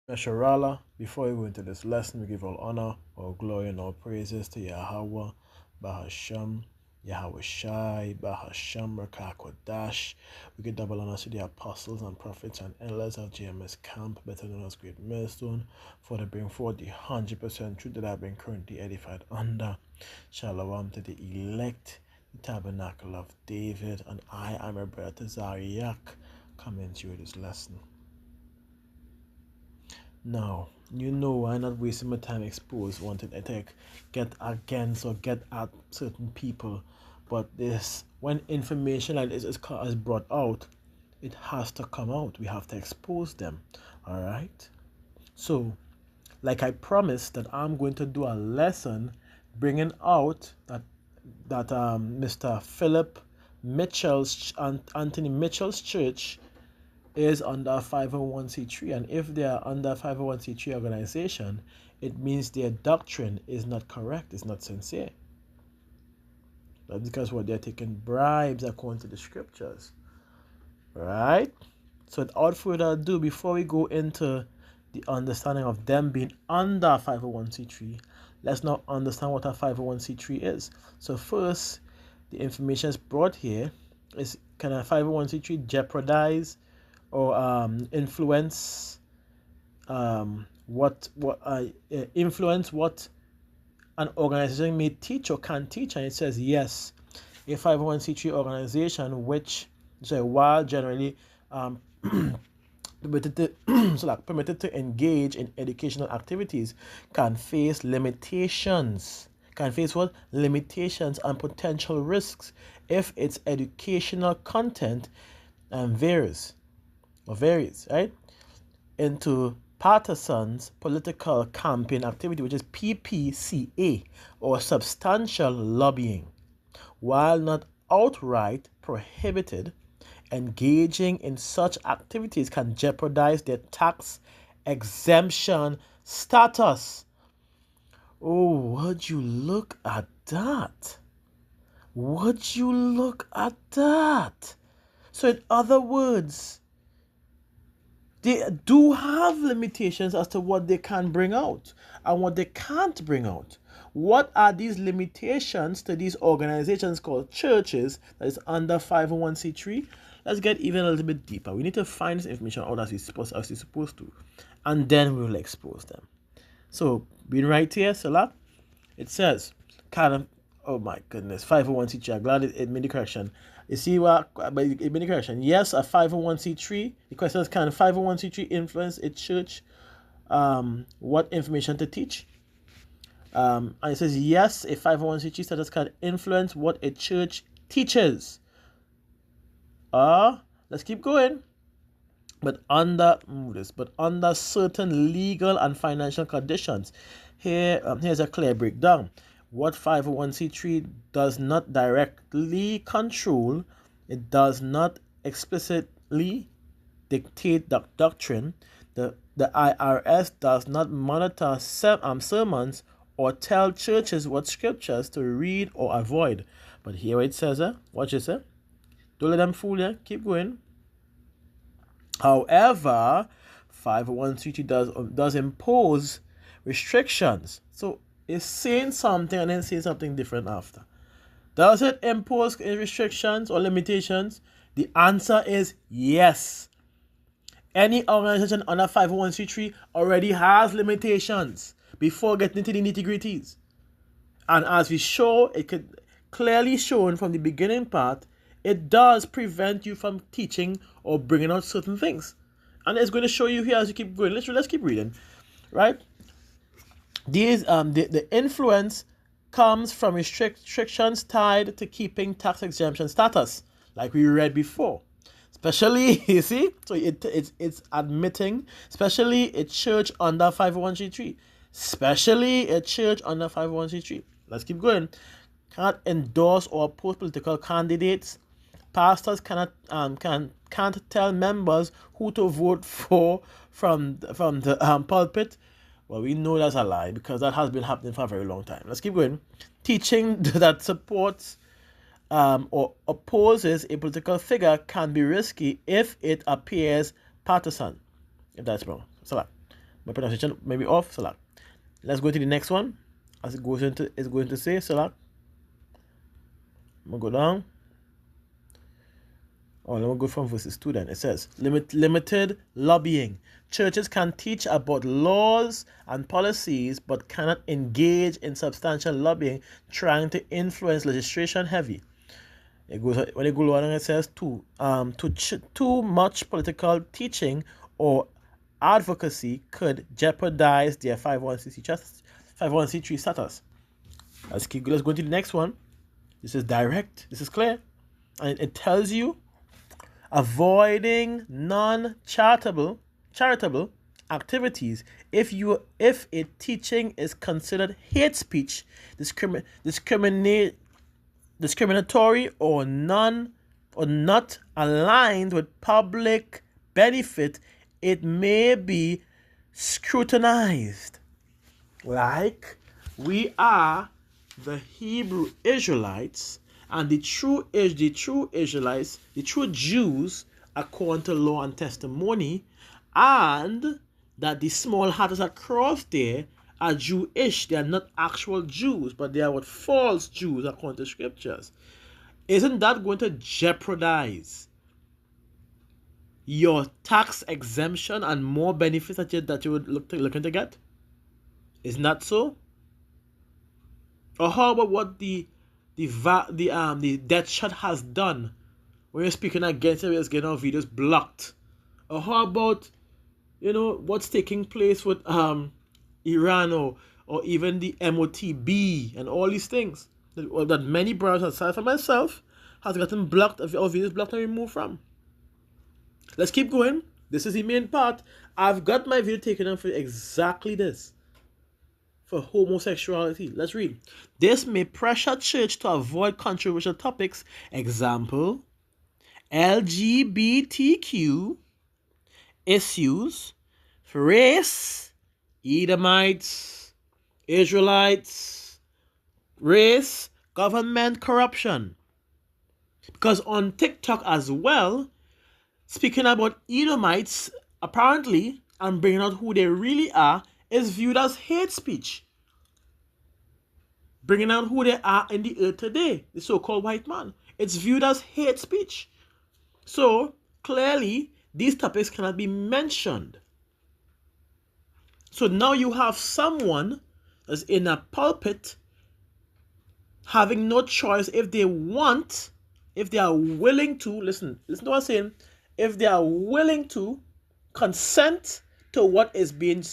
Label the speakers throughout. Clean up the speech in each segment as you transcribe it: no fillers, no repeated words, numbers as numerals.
Speaker 1: Mesharala, before we go into this lesson, we give all honor, all glory, and all praises to Yahweh, Bahasham, Yahweh Shai, Bahasham, Rakakodash. We give double honor to the apostles and prophets and elders of GMS Camp, better known as Great Millstone, for they bring forth the 100% truth that have been currently edified under. Shalom to the elect, the tabernacle of David, and I am a brother Zariak, coming to you this lesson. Now, I'm not wasting my time exposed wanting to get against or get at certain people. But when information like this is brought out, it has to come out. We have to expose them. Alright? So, like I promised that I'm going to do a lesson bringing out that Mr. Philip Mitchell's Anthony Mitchell's church is under a 501c3, and if they are under a 501c3 organization, it means their doctrine is not correct, it's not sincere. That's because what they're taking bribes according to the scriptures. Right? So without further ado, before we go into the understanding of them being under 501c3, let's now understand what a 501c3 is. So first, the information is brought here is, can a 501c3 jeopardize or influence influence what an organization may teach or can teach? And it says yes, a 501c3 organization while generally permitted to engage in educational activities can face limitations. Can face what? Limitations and potential risks if its educational content varies, right, into partisans political campaign activity, which is PPCA, or substantial lobbying. While not outright prohibited, engaging in such activities can jeopardize their tax exemption status. Oh, would you look at that? Would you look at that? So in other words, they do have limitations as to what they can bring out and what they can't bring out. What are these limitations to these organizations called churches that is under 501c3? Let's get even a little bit deeper. We need to find this information out as we're supposed to, and then we'll expose them. So, being right here, Salah, it says, oh my goodness, 501c3. I'm glad it made the correction. You see what? But it made the correction. Yes, a 501c3. The question is, can a 501c3 influence a church? What information to teach? And it says, yes, a 501c3 status can influence what a church teaches. Let's keep going. But under certain legal and financial conditions. Here's a clear breakdown. What 501c3 does not directly control, it does not explicitly dictate the doctrine. The IRS does not monitor sermons or tell churches what scriptures to read or avoid. But here it says, watch this, don't let them fool you, keep going. However, 501c3 does impose restrictions. So it's saying something and then saying something different after. Does it impose restrictions or limitations? The answer is yes. Any organization under 501c3 already has limitations before getting into the nitty-gritties. And as we show, it could clearly shown from the beginning part, it does prevent you from teaching or bringing out certain things. And it's going to show you here as you keep going. Let's keep reading, right? These the influence comes from restrictions tied to keeping tax exemption status, like we read before. Especially, you see, so it's admitting, especially a church under 501c3. Especially a church under 501c3. Let's keep going. Cannot endorse or oppose political candidates. Pastors can't tell members who to vote for from the pulpit. Well, we know that's a lie because that has been happening for a very long time. Let's keep going. Teaching that supports or opposes a political figure can be risky if it appears partisan. If that's wrong. So My pronunciation may be off, Salak. Let's go to the next one. As it goes into, it's going to say, Salak. I'm going to go down. Oh, let me go from verses 2 then. It says, limited lobbying. Churches can teach about laws and policies, but cannot engage in substantial lobbying, trying to influence legislation heavy. It goes, when it goes on, it says, too much political teaching or advocacy could jeopardize their 501c3 status. Let's go to the next one. This is direct. This is clear. And it tells you avoiding non-charitable activities if a teaching is considered hate speech, discriminatory or not aligned with public benefit, it may be scrutinized. Like we are the Hebrew Israelites and the true Israelites, the true Jews, according to law and testimony, and that the small hatters across there are Jewish. They are not actual Jews, but they are what false Jews according to scriptures. Isn't that going to jeopardize your tax exemption and more benefits that you would looking to get? Isn't that so? Or how about what the death shot has done when you're speaking against it, it's getting our videos blocked? Or how about, what's taking place with Iran or even the MOTB and all these things that many brothers, aside from myself, has gotten blocked, our videos blocked and removed from. Let's keep going. This is the main part. I've got my video taken down for exactly this. For homosexuality. Let's read. This may pressure church to avoid controversial topics. Example, LGBTQ issues, race, Edomites, Israelites, race, government corruption. Because on TikTok as well, speaking about Edomites, apparently, and bringing out who they really are, is viewed as hate speech. Bringing out who they are in the earth today, the so-called white man. It's viewed as hate speech. So, clearly, these topics cannot be mentioned. So now you have someone that's in a pulpit having no choice if they want, if they are willing to, listen to what I'm saying, if they are willing to consent to what is being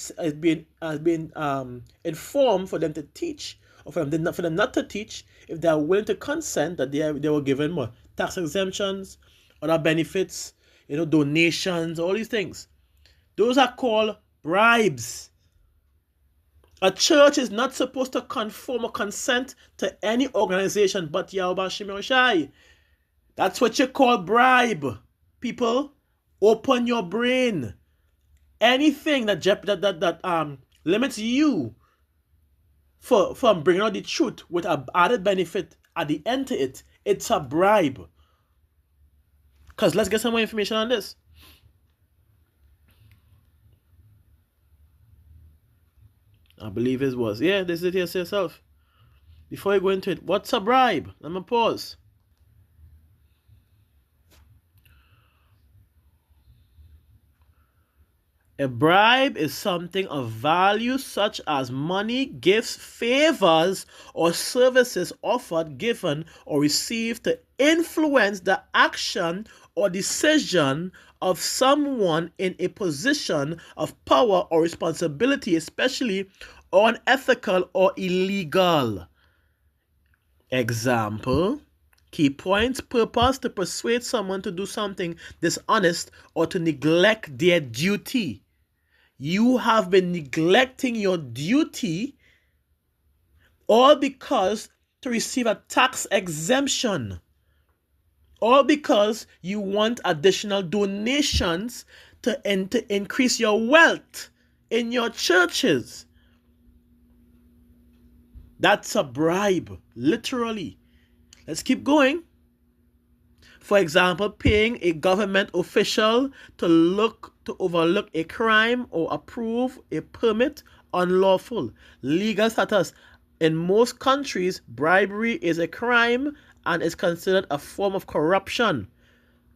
Speaker 1: informed for them to teach, or for them not to teach, if they are willing to consent that they were given more tax exemptions, other benefits, donations, all these things. Those are called bribes. A church is not supposed to conform or consent to any organization but Yahweh Shem Yoshai. That's what you call bribe. People, open your brain. Anything that limits you from bringing out the truth with an added benefit at the end to it, it's a bribe. Because let's get some more information on this. I believe it was. Yeah, this is it here yourself. Before you go into it, what's a bribe? Let me pause. A bribe is something of value such as money, gifts, favors, or services offered, given, or received to influence the action or decision of someone in a position of power or responsibility, especially unethical or illegal. Example, key points: purpose, to persuade someone to do something dishonest or to neglect their duty. You have been neglecting your duty, all because to receive a tax exemption, all because you want additional donations to increase your wealth in your churches. That's a bribe, literally. Let's keep going. For example, paying a government official to overlook a crime or approve a permit unlawful. Legal status. In most countries, bribery is a crime and is considered a form of corruption.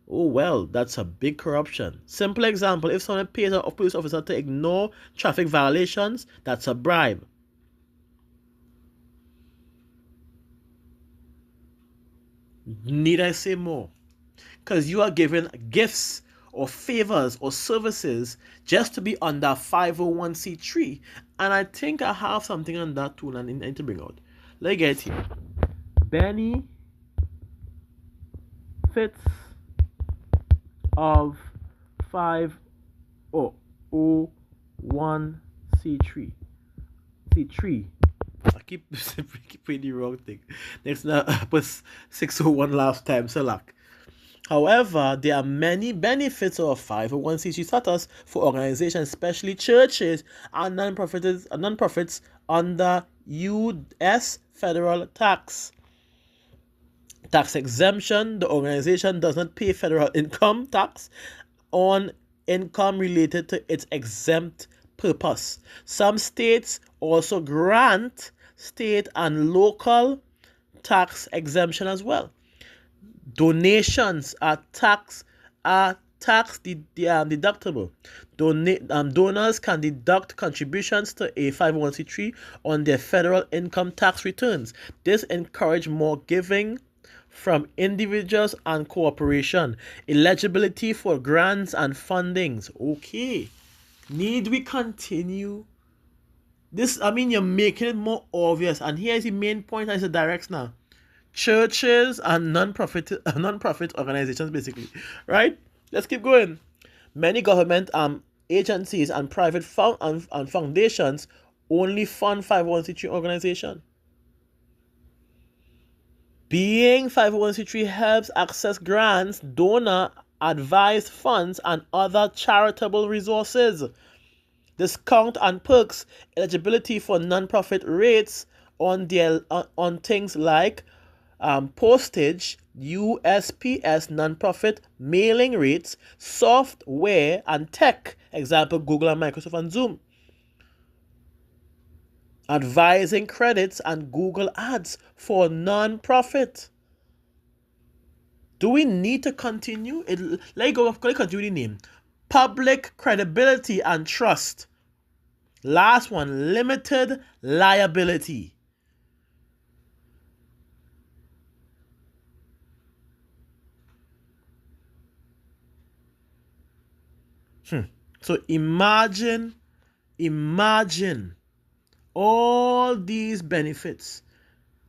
Speaker 1: Oh, well, that's a big corruption. Simple example, if someone pays a police officer to ignore traffic violations, that's a bribe. Need I say more? Because you are given gifts or favors or services just to be under 501c3. And I think I have something on that too and I need to bring out. Let's get here. Benefits of 501c3. C3. I keep putting the wrong thing. Next, now I put 601 last time, so luck. However, there are many benefits of 501c3 status for organizations, especially churches and non-profits under U.S. federal tax exemption. The organization does not pay federal income tax on income related to its exempt purpose. Some states also grant state and local tax exemption as well. Donations are tax deductible. Donors can deduct contributions to a 501c3 on their federal income tax returns. This encourages more giving from individuals and cooperation. Eligibility for grants and fundings. Okay. Need we continue? You're making it more obvious. And here's the main point as a direct now. Churches and non-profit organizations, basically. Right? Let's keep going. Many government agencies and private foundations only fund 501c3 organizations. Being 501c3 helps access grants, donor advised funds, and other charitable resources. Discount and perks. Eligibility for non-profit rates on things like postage, USPS non-profit mailing rates, software and tech, example Google and Microsoft and Zoom. Advising credits and Google ads for non-profit. Do we need to continue? Let's continue the name. Public credibility and trust. Last one, limited liability. So imagine all these benefits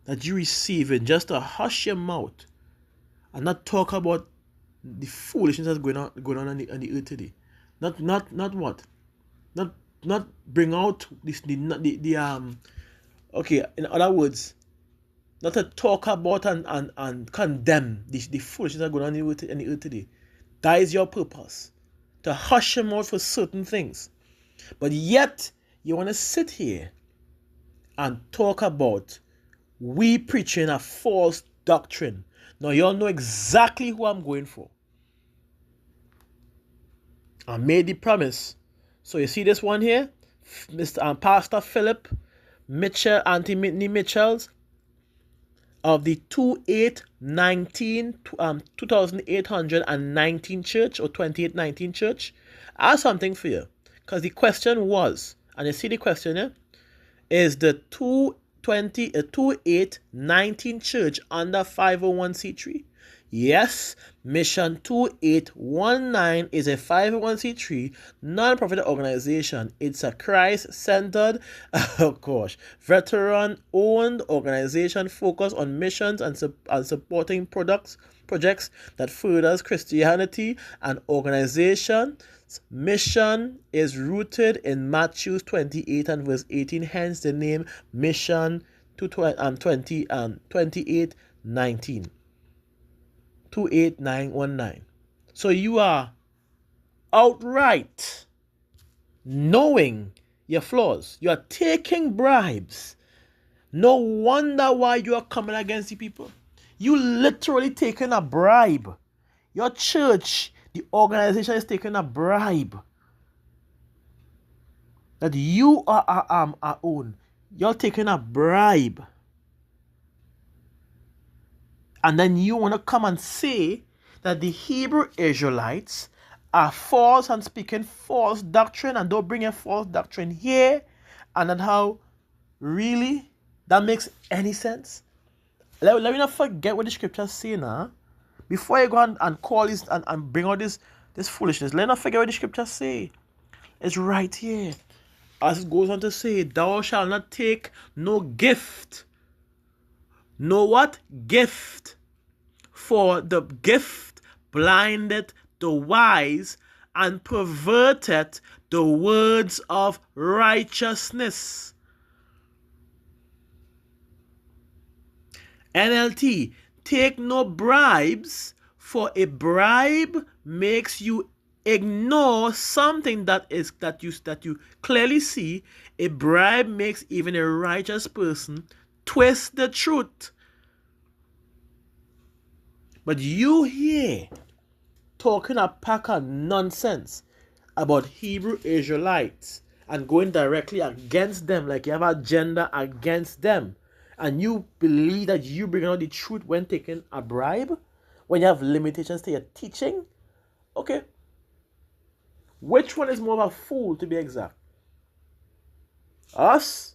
Speaker 1: that you receive and just to hush your mouth and not talk about the foolishness that's going on on the earth today. Not what? Not bring out okay, in other words, not to talk about and condemn the foolishness that's going on in the earth today. That is your purpose. To hush your mouth for certain things. But yet, you want to sit here and talk about we preaching a false doctrine. Now, you all know exactly who I'm going for. I made the promise. So, you see this one here? Pastor Philip Mitchell, Auntie Whitney Mitchells of the 2819 church or 2819 church. I have something for you. Because the question was, and you see the question here, is the 2819 church under 501c3? Yes, Mission 2819 is a 501c3 non-profit organization. It's a Christ-centered, veteran-owned organization focused on missions and supporting projects that furthers Christianity. An organization's mission is rooted in Matthew 28 and verse 18, hence the name Mission 2819. 28919. So you are outright knowing your flaws. You are taking bribes. No wonder why you are coming against the people. You literally taking a bribe Your church, the organization is taking a bribe that you are own. You're taking a bribe. And then you want to come and say that the Hebrew Israelites are false and speaking false doctrine, and don't bring a false doctrine here. And then how, really? That makes any sense? Let me not forget what the scriptures say now. Before you go and call this and bring out this foolishness, let not forget what the scriptures say. It's right here. As it goes on to say, thou shalt not take no gift. No what? Gift. For the gift blindeth the wise and perverteth the words of righteousness. NLT, take no bribes, for a bribe makes you ignore something that you clearly see. A bribe makes even a righteous person twist the truth. But you here talking a pack of nonsense about Hebrew Israelites and going directly against them, like you have an agenda against them, and you believe that you bring out the truth when taking a bribe, when you have limitations to your teaching. Okay, which one is more of a fool, to be exact? Us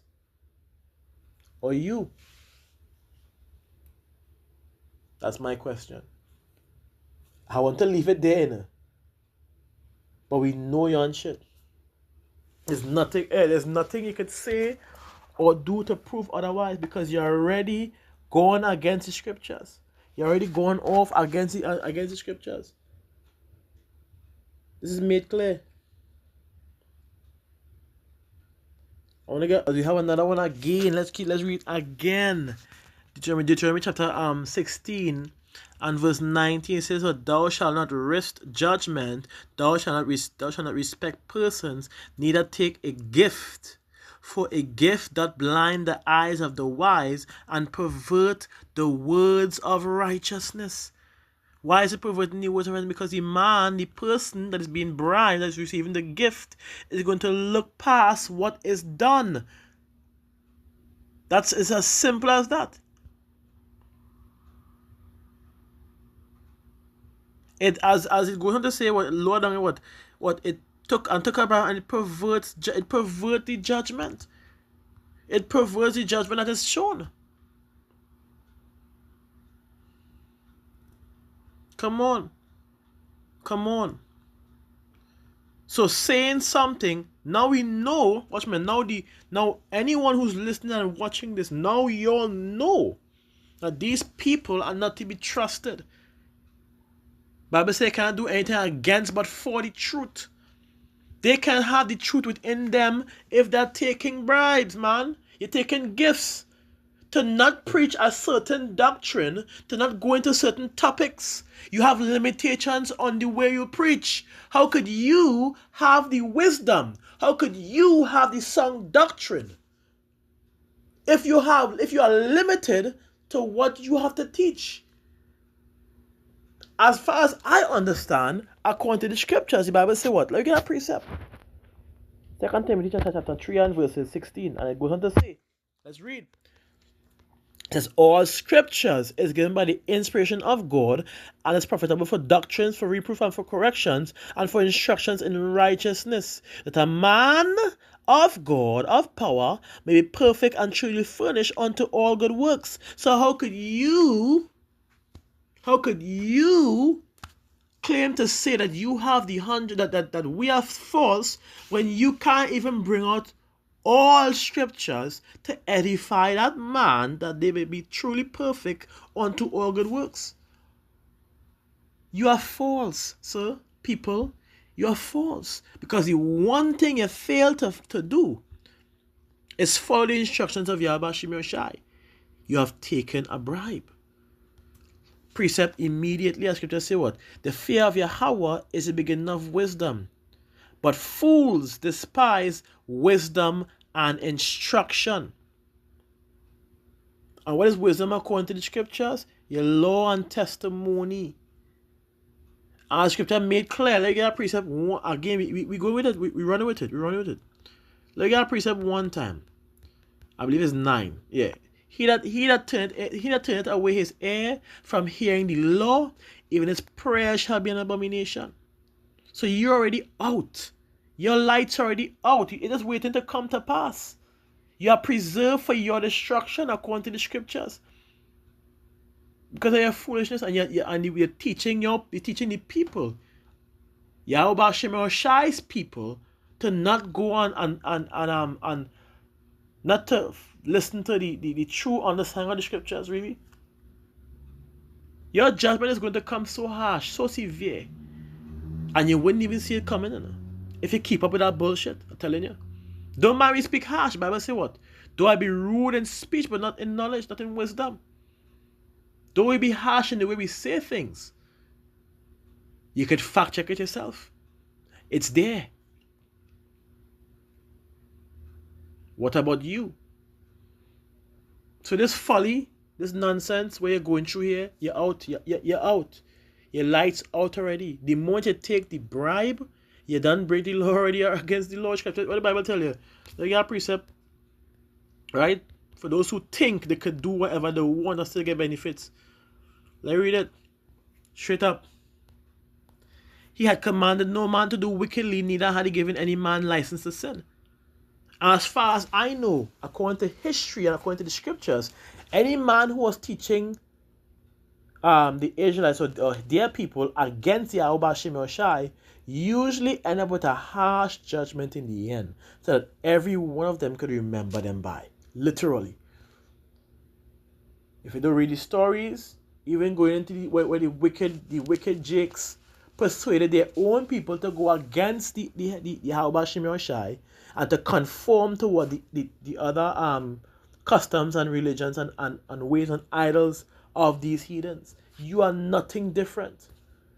Speaker 1: or you? That's my question. I want to leave it there, but we know you're on shit. There's nothing you could say or do to prove otherwise, because you're already going against the scriptures. You're already going off against the scriptures. This is made clear. We have another one again. Let's read again. Deuteronomy chapter 16 and verse 19 says, "So thou shalt not risk judgment, thou shalt not respect persons, neither take a gift. For a gift doth blind the eyes of the wise and pervert the words of righteousness." Why is it perverting the words of righteousness? Because the person that is being bribed, that is receiving the gift, is going to look past what is done. It's as simple as that. It as it goes on to say what Lord and what it took about, and it perverts the judgment. It perverts the judgment that is shown. Come on. So saying something, now we know, watch me, now anyone who's listening and watching this, now you all know that these people are not to be trusted. Bible says they can't do anything against but for the truth. They can't have the truth within them if they're taking bribes, man. You're taking gifts to not preach a certain doctrine, to not go into certain topics. You have limitations on the way you preach. How could you have the wisdom? How could you have the sound doctrine if you are limited to what you have to teach? As far as I understand, according to the scriptures, the Bible says what? Let me get a precept. 2 Timothy chapter 3 and verses 16. And it goes on to say, let's read. It says, all scriptures is given by the inspiration of God and is profitable for doctrines, for reproof, and for corrections, and for instructions in righteousness, that a man of God, of power, may be perfect and truly furnished unto all good works. So how could you claim to say that you have the 100, that we are false, when you can't even bring out all scriptures to edify that man, that they may be truly perfect unto all good works? You are false, sir. People, you are false, because the one thing you fail to do is follow the instructions of Yahweh Shem Yoshai. You have taken a bribe. Precept immediately, as scripture say what? The fear of Yahweh is the beginning of wisdom, but fools despise wisdom and instruction. And what is wisdom according to the scriptures? Your law and testimony. Our scripture made clear. Let me get a precept one, again. We go with it. We run with it. We run with it. Let me get a precept one time. I believe it's 9. Yeah. He that turneth away his ear from hearing the law, even his prayer shall be an abomination. So you're already out. Your light's already out. You're just waiting to come to pass. You are preserved for your destruction according to the scriptures. Because of your foolishness, and you're teaching the people, Yahweh Shem Shai's people, to not go on and not to listen to the true understanding of the scriptures, really. Your judgment is going to come so harsh, so severe, and you wouldn't even see it coming, if you keep up with that bullshit. I'm telling you. Don't mind me speak harsh. The Bible say what? Though I be rude in speech, but not in knowledge, not in wisdom. Though we be harsh in the way we say things, you could fact check it yourself. It's there. What about you? So this folly, this nonsense where you're going through here, you're out. You're out. Your light's out already. The moment you take the bribe, you done break the law already against the law. What the Bible tell you? They got a precept, right? For those who think they could do whatever they want and still get benefits. Let me read it. Straight up. He had commanded no man to do wickedly, neither had he given any man license to sin. As far as I know, according to history and according to the scriptures, any man who was teaching the Israelites or their people against Yahweh Shem Shai usually end up with a harsh judgment in the end, so that every one of them could remember them by. Literally. If you don't read the stories, even going into where the wicked Jakes persuaded their own people to go against the Yahweh Shem Shai and to conform to what the other customs and religions and ways and idols of these heathens. You are nothing different.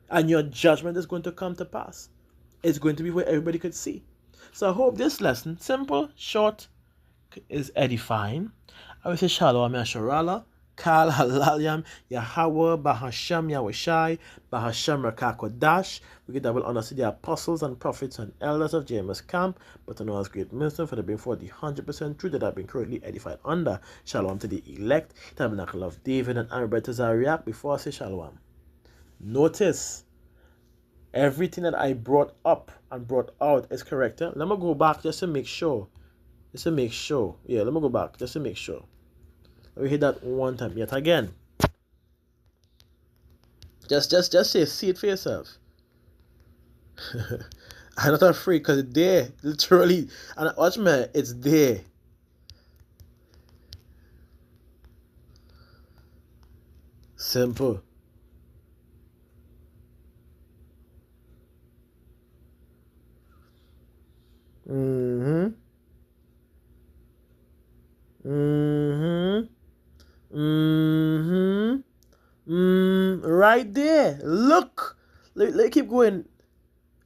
Speaker 1: And your judgment is going to come to pass. It's going to be where everybody could see. So I hope this lesson, simple, short, is edifying. I will say Shalom Yasharala, Kal Halalyam, Yahweh, Bahasham Yahushai, Bahasham Rakakodash. We give double honor to the apostles and prophets and elders of James Camp, but to know as great minister for the being for the 100% truth that have been currently edified under. Shalom to the elect, Tabernacle of David and Arabet to Zariach. Before I say Shalom, notice everything that I brought up and brought out is correct. Let me go back just to make sure. Yeah, let me go back just to make sure. Let me hit that one time yet again. Just say, see it for yourself. I'm not afraid because it's there, literally. And watch me, it's there. Simple. Right there. Look. Let keep going.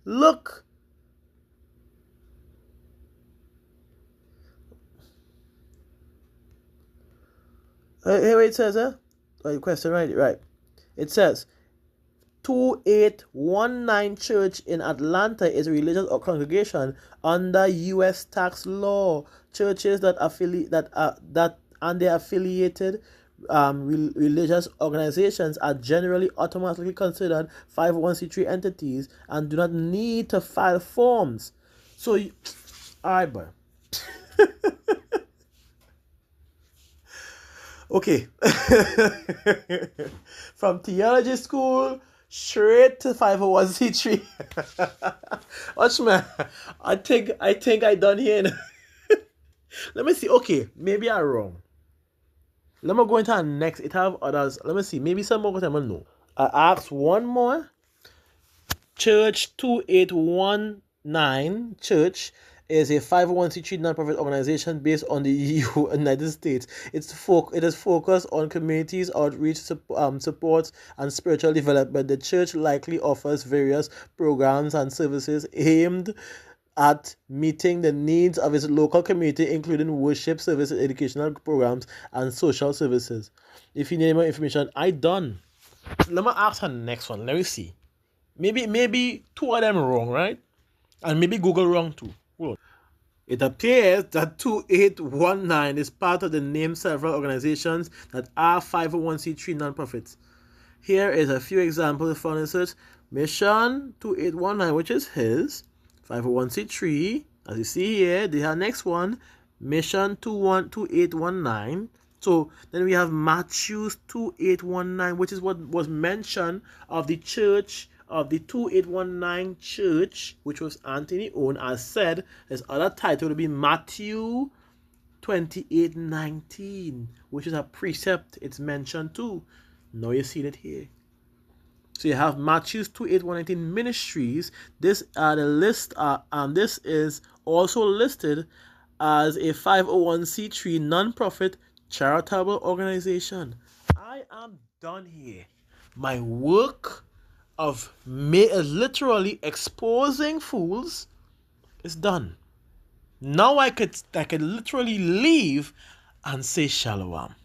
Speaker 1: Look. Here it says, question, right. It says 2819 Church in Atlanta is a religious congregation under U.S. tax law. Churches that and their affiliated religious organizations are generally automatically considered 501c3 entities and do not need to file forms. So, alright, boy. Okay. From theology school straight to 501c3. Watch me. I think I done here. Let me see. Okay, maybe I'm wrong. Let me go into the next. It have others. Let me see. Maybe some more time I know. I asked one more. Church 2819 Church is a 501c3 non-profit organization based on the United States. It is focused on communities, outreach, supports, and spiritual development. The church likely offers various programs and services aimed at meeting the needs of its local community, including worship services, educational programs, and social services. If you need more information, I done. Let me ask her next one. Let me see. Maybe two of them wrong, right? And maybe Google wrong too. Hold on. It appears that 2819 is part of the named several organizations that are 501c3 nonprofits. Here is a few examples found in search. Mission 2819, which is his, 501c3. As you see here, the next one, Mission 2819. So then we have Matthews 2819, which is what was mentioned of the church, of the 2819 church, which was Anthony owned. As said, his other title would be Matthew 2819, which is a precept it's mentioned too. Now you see it here. So you have Matthews 2819 Ministries. This the list. This is also listed as a 501c3 non-profit charitable organization. I am done here. My work of literally exposing fools is done. Now I could literally leave and say shalom.